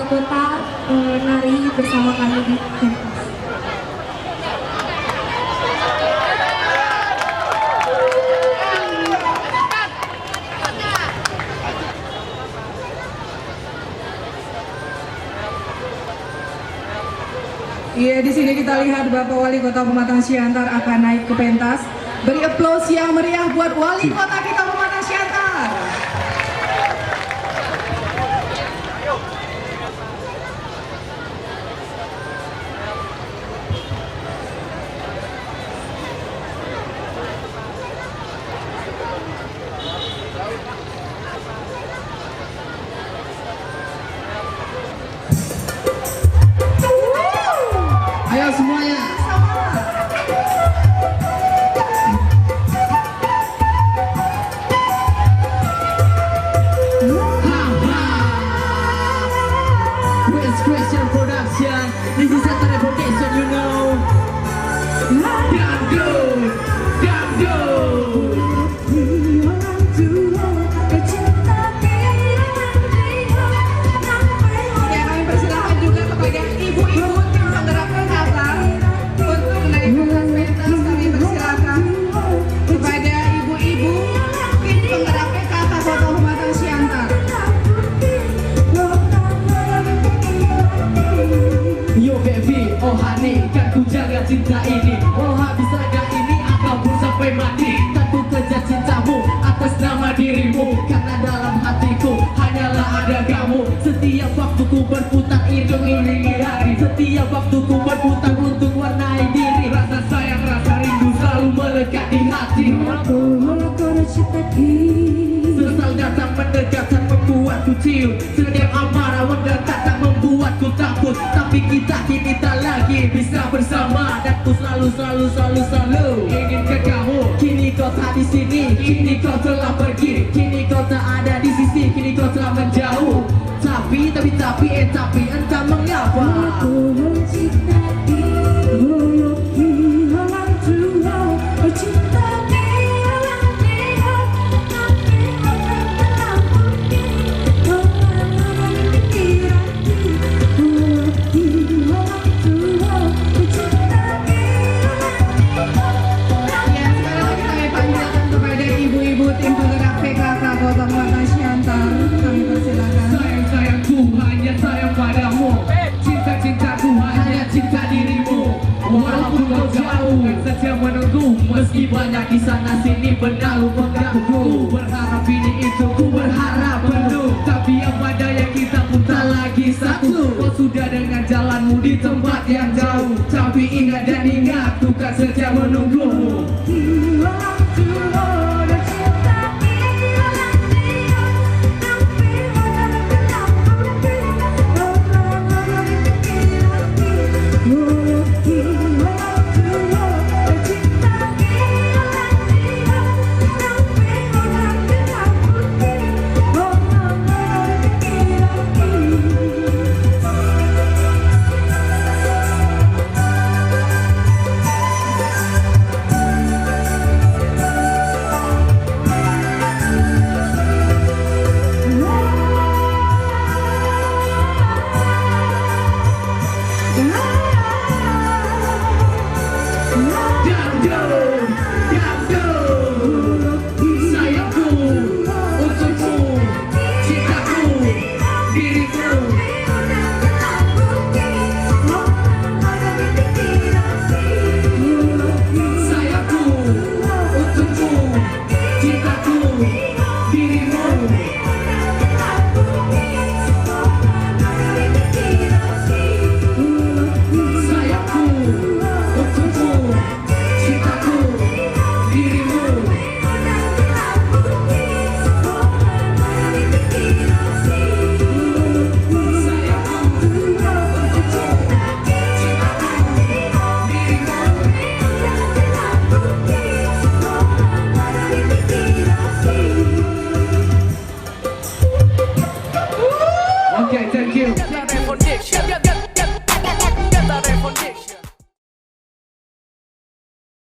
anggota nari bersama kami di pentas. Iya, di sini kita lihat Bapak Wali Kota Pematang Siantar akan naik ke pentas. Beri aplaus yang meriah buat Wali Kota kita Pematang Siantar. Ayo semuanya. Question production. This is a teleportation, you know. Damn good, damn good. Ya, kami persilakan juga kepada ibu-ibu tim penggerak kata untuk naik ke atas pentas. Kami persilakan kepada ibu-ibu tim penggerak kata Kota Pematang Siantar. Yo baby, oh honey, kan ku jaga cinta ini. Oh habis laga ini akan pun sampai mati. Kan ku kejar cintamu atas nama dirimu. Karena dalam hatiku hanyalah ada kamu. Setiap waktu ku berputar hidung iringi hari. Setiap waktu ku berputar untuk warnai diri. Rasa sayang, rasa rindu selalu melekat di hati. Sesal datang mendekat dan membuatku ciut. Setiap amarah mendekat tak membuatku takut. Tapi kita kini tak lagi bisa bersama. Dan ku selalu inginkan kamu. Kini kau tak di sini, kini kau telah pergi. Kini kau tak ada di sisi, kini kau telah menjauh. Tapi entah mengapa. Ya, sekarang kami panggilkan kepada ibu-ibu tim penggerak PKK Kota Pematang Siantar. Kami persilakan. Sayang-sayangku hanya sayang padamu. Cinta-cintaku hanya cinta dirimu. Walaupun kau jauh kan saja menunggu. Meski banyak di sana sini benalu mengganggu. Berharap ini itu ku berharap penuh. Tapi apa daya kita pun tak lagi satu. Kau sudah dengan jalanmu di tempat yang jauh. Tapi ingat dan ingat ku kan saja menunggumu. Sayangku untukmu, cintaku dirimu. Sayangku untukmu, cintaku dirimu. Sayangku untukmu, cintaku dirimu. Okay, thank you.